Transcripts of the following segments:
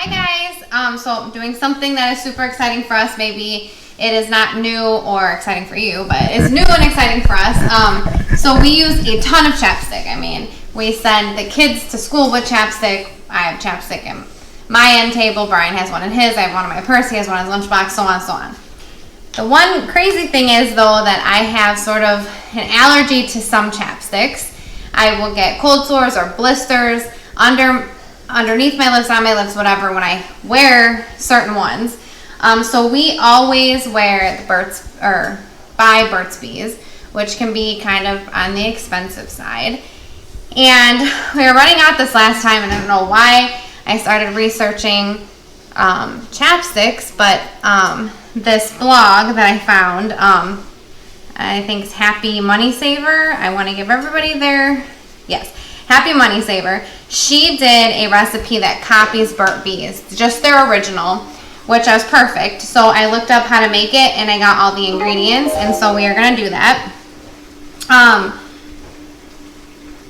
Hi guys, so I'm doing something that is super exciting for us. Maybe it is not new or exciting for you, but it's new and exciting for us. So we use a ton of chapstick. I mean, we send the kids to school with chapstick. I have chapstick in my end table. Brian has one in his. I have one in my purse. He has one in his lunchbox, so on and so on. The one crazy thing is, though, that I have sort of an allergy to some chapsticks. I will get cold sores or blisters underneath my lips, on my lips, whatever, when I wear certain ones. So we always wear the buy Burt's Bees, which can be kind of on the expensive side. And we were running out this last time, and I don't know why I started researching chapsticks, but this blog that I found, I think it's Happy Money Saver. I want to give everybody Happy Money Saver. She did a recipe that copies Burt's Bees, just their original, which was perfect. So I looked up how to make it, and I got all the ingredients, and so we are going to do that.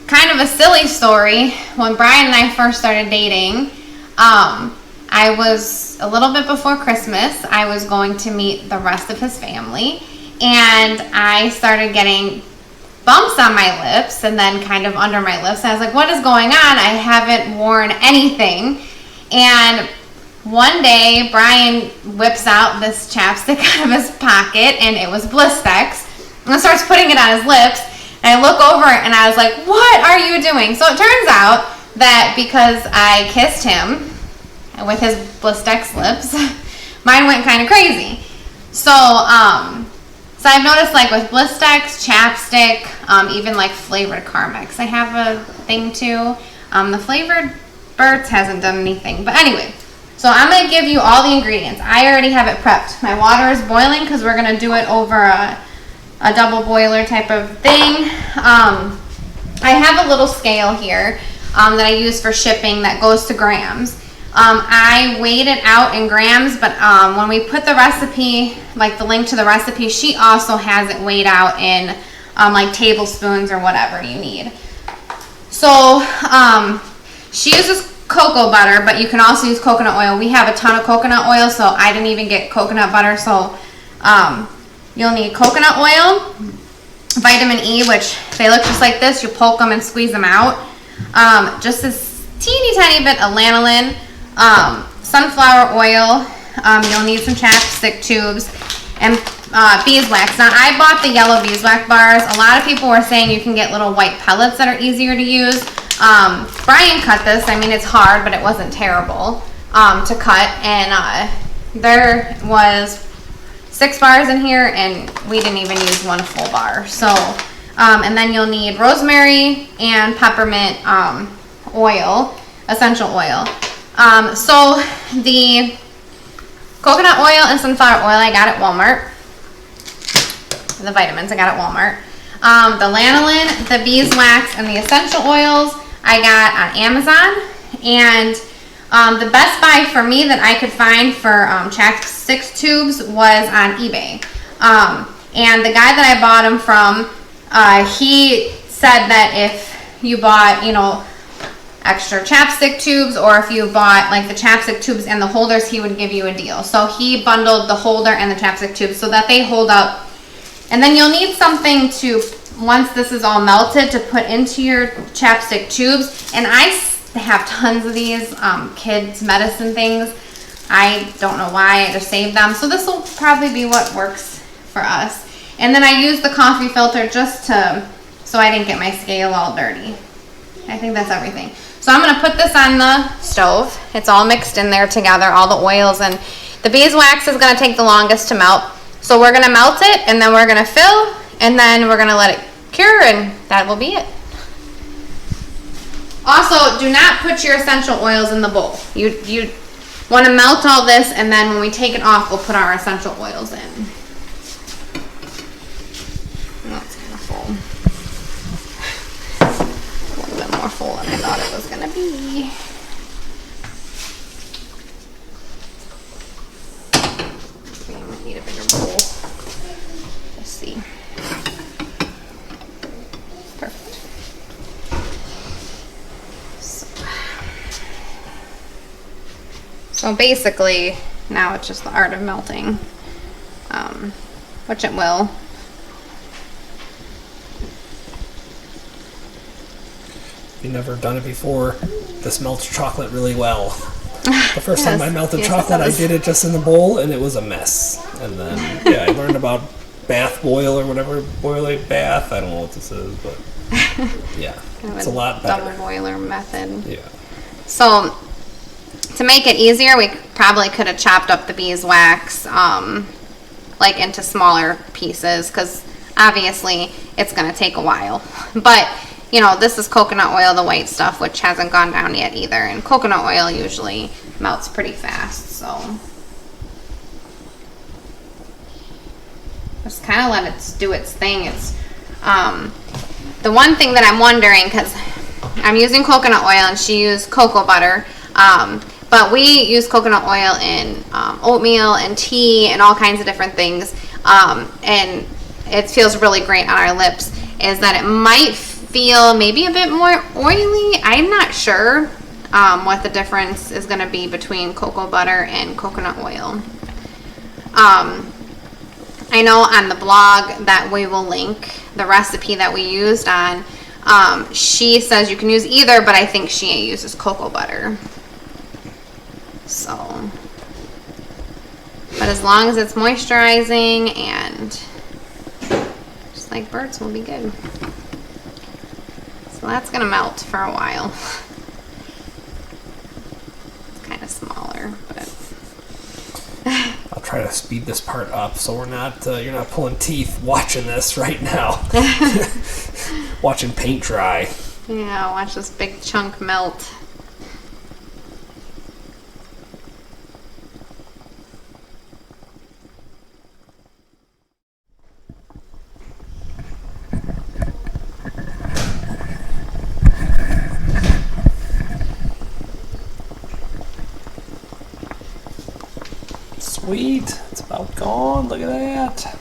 Kind of a silly story. When Brian and I first started dating, I was a little bit before Christmas. I was going to meet the rest of his family, and I started getting bumps on my lips and then kind of under my lips. And I was like, what is going on? I haven't worn anything. And one day, Brian whips out this chapstick out of his pocket, and it was Blistex, and starts putting it on his lips. And I look over and I was like, what are you doing? So it turns out that because I kissed him with his Blistex lips, mine went kind of crazy. So I've noticed, like, with Blistex, chapstick, even like flavored Carmex, I have a thing too. The flavored Burt's hasn't done anything. But anyway, so I'm going to give you all the ingredients. I already have it prepped. My water is boiling because we're going to do it over a double boiler type of thing. I have a little scale here that I use for shipping that goes to grams. I weighed it out in grams, but when we put the recipe, like the link to the recipe, she also has it weighed out in like tablespoons or whatever you need. So she uses cocoa butter, but you can also use coconut oil. We have a ton of coconut oil, so I didn't even get coconut butter. So you'll need coconut oil, vitamin E, which they look just like this. You poke them and squeeze them out. Just this teeny tiny bit of lanolin. Sunflower oil. You'll need some chapstick tubes and beeswax. Now, I bought the yellow beeswax bars. A lot of people were saying you can get little white pellets that are easier to use. Brian cut this. I mean, it's hard, but it wasn't terrible to cut. And there was 6 bars in here, and we didn't even use one full bar. So, and then you'll need rosemary and peppermint oil, essential oil. So the coconut oil and sunflower oil I got at Walmart. The vitamins I got at Walmart. The lanolin, the beeswax, and the essential oils I got on Amazon. And the best buy for me that I could find for chapstick tubes was on eBay. And the guy that I bought them from, he said that if you bought, extra chapstick tubes, or if you bought like the chapstick tubes and the holders, he would give you a deal. So he bundled the holder and the chapstick tubes so that they hold up. And then you'll need something to, once this is all melted, to put into your chapstick tubes. And I have tons of these kids medicine things. I don't know why, I just saved them. So this will probably be what works for us. And then I used the coffee filter just so I didn't get my scale all dirty. I think that's everything. So I'm going to put this on the stove. It's all mixed in there together, all the oils, and the beeswax is going to take the longest to melt. So we're going to melt it, and then we're going to fill, and then we're going to let it cure, and that will be it. Also, do not put your essential oils in the bowl. You want to melt all this, and then when we take it off, we'll put our essential oils in. That's kind of full. More full than I thought it was going to be. Okay, I might need a bigger bowl. Let's see. Perfect. So. So basically, now it's just the art of melting, which it will. If you've never done it before, this melts chocolate really well. The first time I melted chocolate, I did it just in the bowl, and it was a mess. And then, yeah, I learned about bath boil or whatever, boiler bath. I don't know what this is, but yeah, it's a lot better. Double boiler method. Yeah. So to make it easier, we probably could have chopped up the beeswax like into smaller pieces, because obviously it's going to take a while. But you know, this is coconut oil, the white stuff, which hasn't gone down yet either. And coconut oil usually melts pretty fast, so just kind of let it do its thing. It's the one thing that I'm wondering, because I'm using coconut oil and she used cocoa butter, but we use coconut oil in oatmeal and tea and all kinds of different things, and it feels really great on our lips, is that it might feel maybe a bit more oily. I'm not sure what the difference is going to be between cocoa butter and coconut oil. I know on the blog that we will link, the recipe that we used on, she says you can use either, but I think she uses cocoa butter. So, but as long as it's moisturizing and just like birds, will be good. So that's going to melt for a while. It's kind of smaller, but I'll try to speed this part up so we're not you're not pulling teeth watching this right now. Watching paint dry. Yeah, watch this big chunk melt. Sweet, it's about gone. Look at that.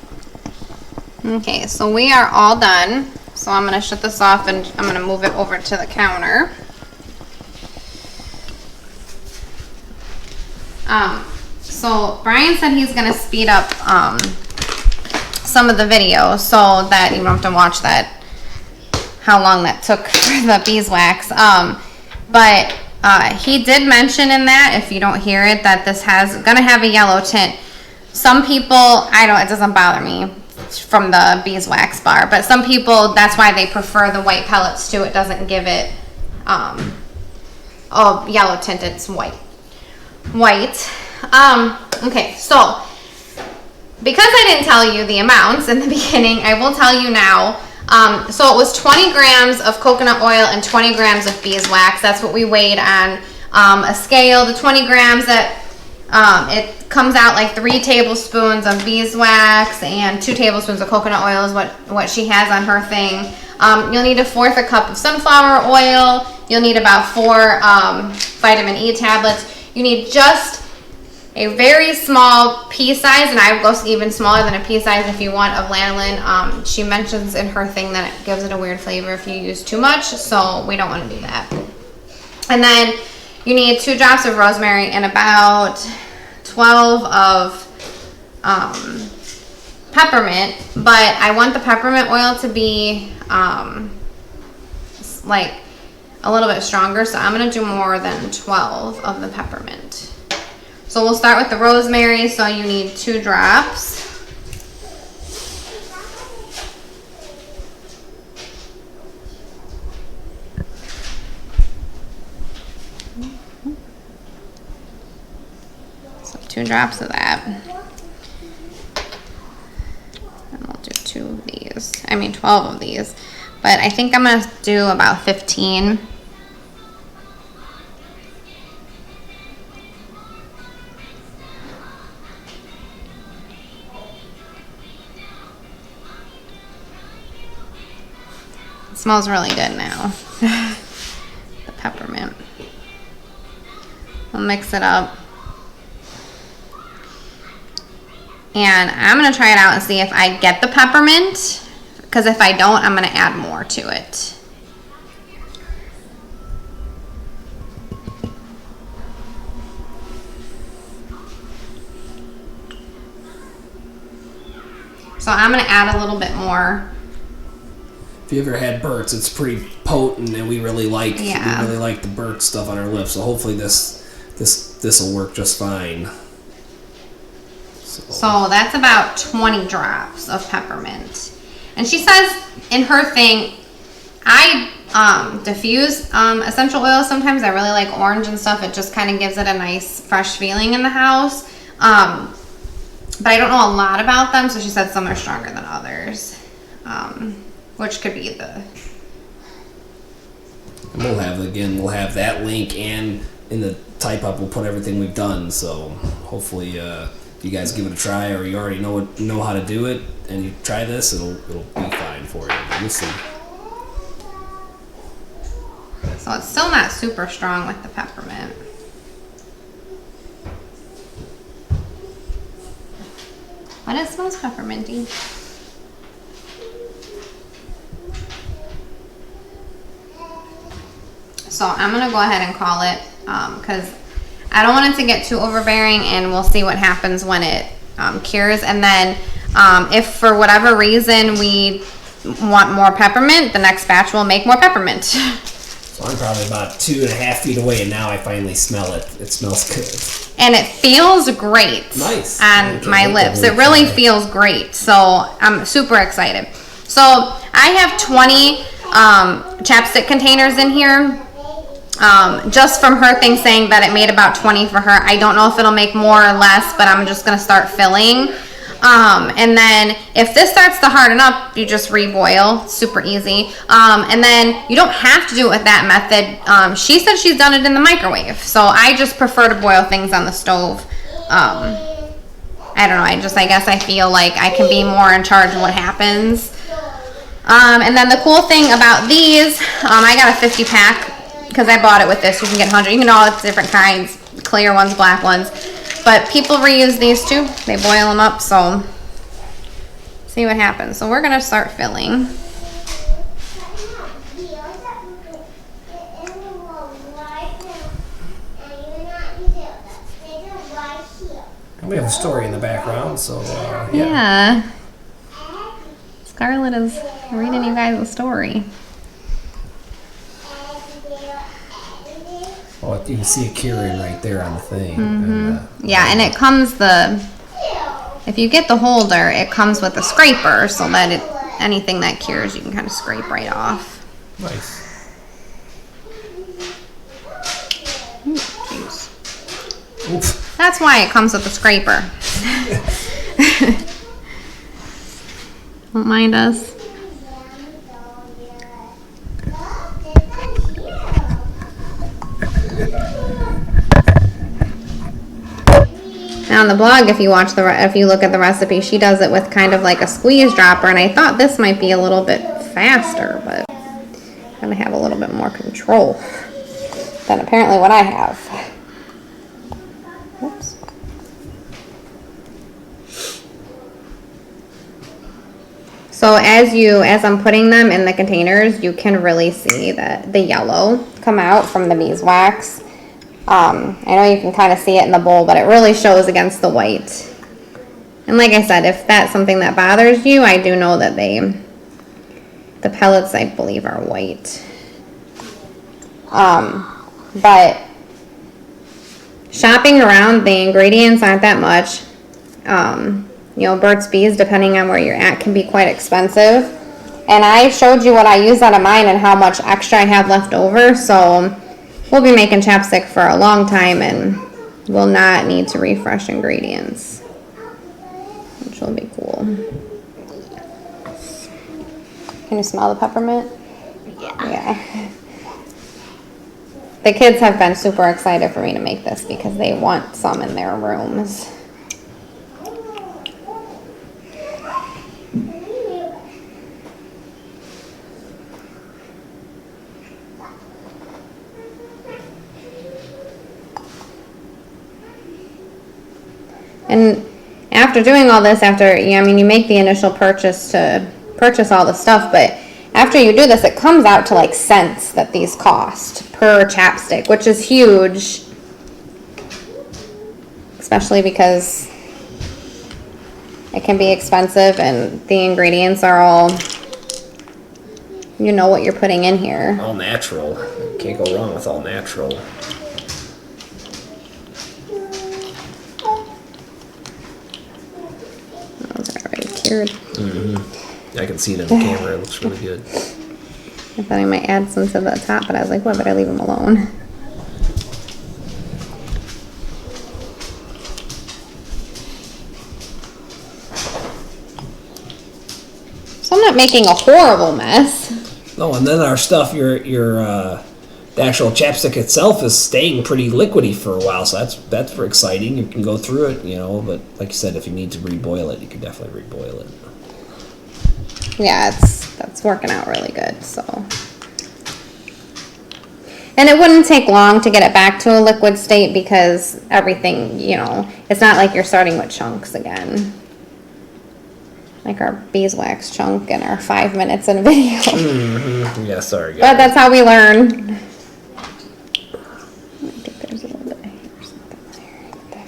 Okay, so we are all done. So I'm going to shut this off and I'm going to move it over to the counter. So Brian said he's going to speed up some of the video so that you don't have to watch that, how long that took for the beeswax. But he did mention in that, if you don't hear it, that this has gonna have a yellow tint. Some people, it doesn't bother me from the beeswax bar, but some people, that's why they prefer the white pellets too. It doesn't give it a yellow tint, it's white. Okay, so because I didn't tell you the amounts in the beginning, I will tell you now. So it was 20 grams of coconut oil and 20 grams of beeswax. That's what we weighed on a scale. The 20 grams, that it comes out like 3 tablespoons of beeswax and 2 tablespoons of coconut oil is what she has on her thing. You'll need 1/4 cup of sunflower oil. You'll need about 4 vitamin E tablets. You need just a very small pea size, and I would go even smaller than a pea size if you want, of lanolin. She mentions in her thing that it gives it a weird flavor if you use too much, so we don't want to do that. And then you need 2 drops of rosemary and about 12 of peppermint, but I want the peppermint oil to be like a little bit stronger, so I'm going to do more than 12 of the peppermint. So we'll start with the rosemary, so you need 2 drops. So 2 drops of that. And we'll do 2 of these. 12 of these. But I think I'm going to do about 15. Smells really good now. The peppermint. We'll mix it up. And I'm going to try it out and see if I get the peppermint, because if I don't, I'm going to add more to it. So I'm gonna add a little bit more. If you ever had Burt's, it's pretty potent, and we really like the Burt's stuff on our lips. So hopefully this will work just fine. So that's about 20 drops of peppermint. And she says in her thing, I diffuse essential oils sometimes. I really like orange and stuff. It just kind of gives it a nice fresh feeling in the house. But I don't know a lot about them, so she said some are stronger than others. Which could be the... And we'll have that link, and in the type up we'll put everything we've done, so hopefully you guys give it a try, or you already know how to do it, and you try this, it'll be fine for you. We'll see. So it's still not super strong with the peppermint. But it smells pepperminty. So I'm gonna go ahead and call it because I don't want it to get too overbearing, and we'll see what happens when it cures. And then if for whatever reason we want more peppermint, the next batch will make more peppermint. So I'm probably about 2.5 feet away, and now I finally smell it. It smells good. And it feels great. Nice. On my lips. It really feels great. So I'm super excited. So I have 20 chapstick containers in here. Just from her thing saying that it made about 20 for her. I don't know if it'll make more or less, but I'm just going to start filling. And then if this starts to harden up, you just reboil. Super easy. And then you don't have to do it with that method. She said she's done it in the microwave. So I just prefer to boil things on the stove. I don't know. I guess I feel like I can be more in charge of what happens. And then the cool thing about these, I got a 50 pack. Because I bought it with this. You can get 100. You can all different kinds. Clear ones, black ones. But people reuse these too. They boil them up. So see what happens. So we're going to start filling. And we have a story in the background. So yeah. Scarlett is reading you guys a story. Oh, you can see a curing right there on the thing. Mm-hmm. And it comes if you get the holder, it comes with a scraper, so that anything that cures, you can kind of scrape right off. Nice. Oops. That's why it comes with a scraper. Don't mind us. Now on the blog, if you look at the recipe, she does it with kind of like a squeeze dropper, and I thought this might be a little bit faster, but I'm gonna have a little bit more control than apparently what I have. Oops. So as I'm putting them in the containers, you can really see that the yellow come out from the beeswax. I know you can kind of see it in the bowl, but it really shows against the white. And like I said, if that's something that bothers you, I do know that the pellets, I believe, are white. But shopping around, the ingredients aren't that much. Burt's Bees, depending on where you're at, can be quite expensive. And I showed you what I use out of mine and how much extra I have left over, so we'll be making chapstick for a long time, and we'll not need to refresh ingredients, which will be cool. Can you smell the peppermint? Yeah. The kids have been super excited for me to make this because they want some in their rooms. And after doing all this, you make the initial purchase to purchase all the stuff, but after you do this, it comes out to like cents that these cost per chapstick, which is huge, especially because it can be expensive, and the ingredients are all, you know what you're putting in here. All natural. Can't go wrong with all natural. Those are already cured. I can see it in the camera. It looks really good. I thought I might add some to the top, but I was like, well, I better leave them alone. So I'm not making a horrible mess. No, and then our stuff, the actual chapstick itself is staying pretty liquidy for a while, so that's very exciting. You can go through it, but like you said, if you need to reboil it, you can definitely reboil it. Yeah, that's working out really good, so. And it wouldn't take long to get it back to a liquid state because everything, it's not like you're starting with chunks again. Like our beeswax chunk in our 5 minutes in a video. Yeah, sorry, guys. But that's how we learn. I think there's a little bit here or something there.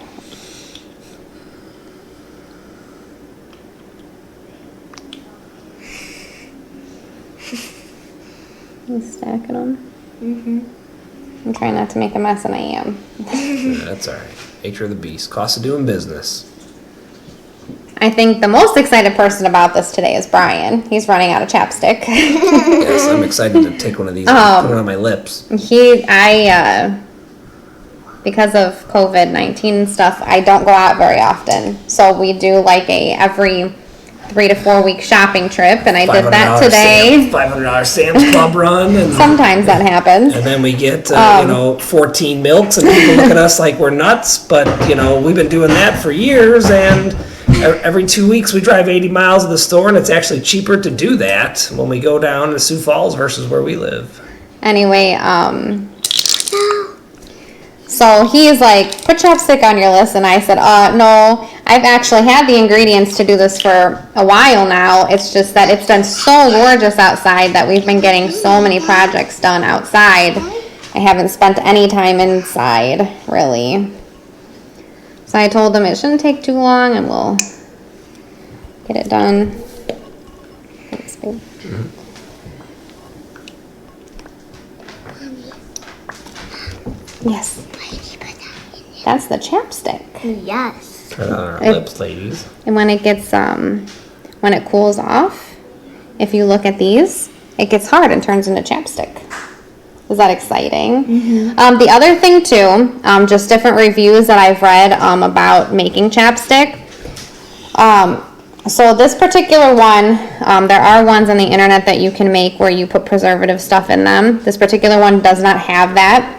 I'm stacking them. I'm trying not to make a mess, and I am. Yeah, that's all right. Nature of the beast. Cost of doing business. I think the most excited person about this today is Brian. He's running out of chapstick. Yes, I'm excited to take one of these and put it on my lips. Because of COVID-19 and stuff, I don't go out very often. So we do like every 3 to 4 week shopping trip, and I did that today. $500 Sam's Club run. And sometimes that happens. And then we get, 14 milks, and people look at us like we're nuts, but, we've been doing that for years, and every 2 weeks we drive 80 miles to the store, and it's actually cheaper to do that when we go down to Sioux Falls versus where we live. Anyway, so he's like, put chapstick on your list, and I said, no, I've actually had the ingredients to do this for a while now. It's just that it's done so gorgeous outside that we've been getting so many projects done outside. I haven't spent any time inside, really. So I told him it shouldn't take too long, and we'll get it done. Thanks, babe. Yes. That's the chapstick. Yes. Put it on our lips, ladies. And when it gets, when it cools off, if you look at these, it gets hard and turns into chapstick. Is that exciting? The other thing too, just different reviews that I've read about making chapstick. So this particular one, there are ones on the internet that you can make where you put preservative stuff in them. This particular one does not have that.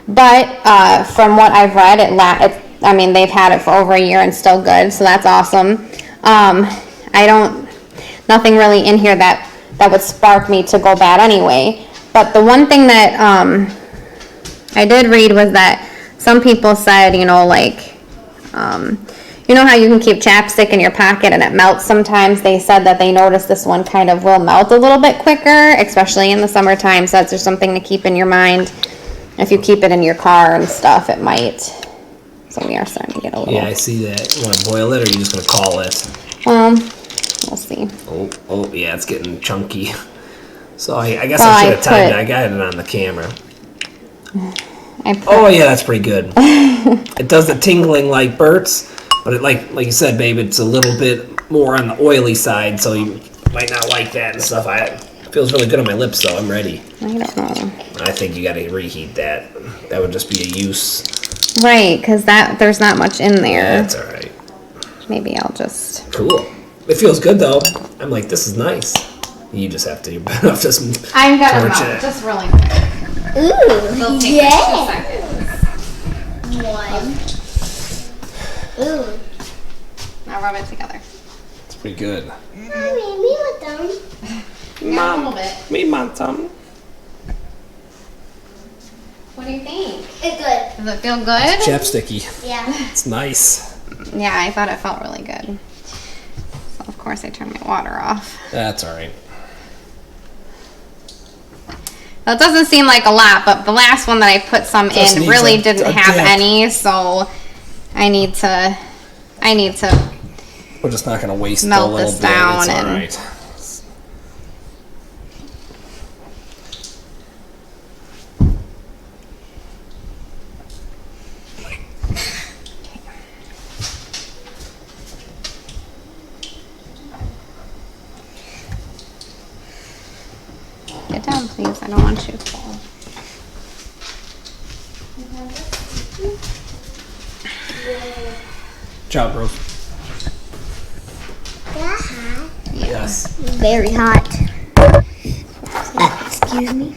But from what I've read, they've had it for over a year and still good, so that's awesome. Nothing really in here that would spark me to go bad anyway. But the one thing that I did read was that some people said, how you can keep chapstick in your pocket and it melts sometimes. They said that they noticed this one kind of will melt a little bit quicker, especially in the summertime, so that's just something to keep in your mind. If you keep it in your car and stuff, it might. So we are starting to get a little. Yeah, I see that. You want to boil it, or are you just going to call it? We'll see. Oh, yeah, it's getting chunky. So I guess I should have timed it. I got it on the camera. Oh, yeah, that's pretty good. It does the tingling like Bert's, but it, like you said, babe, it's a little bit more on the oily side, so you might not like that and stuff. It feels really good on my lips, though. I'm ready. I don't know. I think you got to reheat that. That would just be a use. Right, because there's not much in there. Yeah, that's all right. Maybe I'll just. Cool. It feels good though. I'm like, this is nice. You just have to. Just. I'm gonna melt just really quick. Ooh, yeah. 2 seconds. 1. Ooh. Now rub it together. It's pretty good. Mommy, me with them. Yeah, a little bit. Me want some. What do you think? It's good. Does it feel good? Chapsticky. Yeah. It's nice. Yeah, I thought it felt really good. So of course I turned my water off. That's all right. Well, it doesn't seem like a lot, but the last one that I put some in really didn't have any, so I need to We're just not going to waste Melt a little this bit. down It's all and- right. Get down, please. I don't want you to fall. Job, Rose. That hot. Yes. Very hot. Excuse me.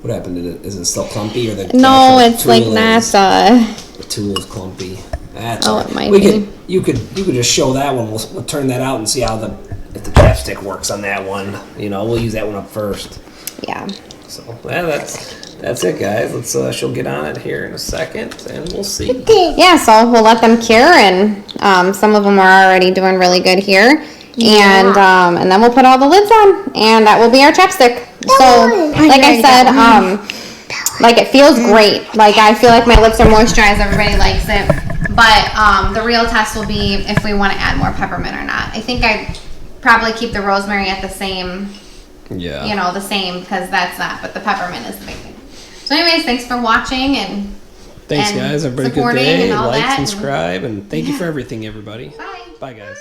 What happened to it? Is it still clumpy or the No, actual it's like tool NASA. The tool is clumpy. That's Oh, all it right. might we be. You could just show that one. We'll turn that out and see how if the chapstick works on that one. You know, we'll use that one up first. Yeah. So yeah, that's it, guys. Let's she'll get on it here in a second, and we'll see. Yeah, so we'll let them cure, and some of them are already doing really good here. And then we'll put all the lids on, and that will be our chapstick. So, like I said, like it feels great. Like I feel like my lips are moisturized. Everybody likes it. But the real test will be if we want to add more peppermint or not. I think I'd probably keep the rosemary at the same. Yeah. You know, the same, because that's that. But the peppermint is the big thing. So, anyways, thanks for watching and Thanks, guys. Everybody, good supporting day. and all Like, that. subscribe, and thank you for everything, everybody. Bye. Bye, guys.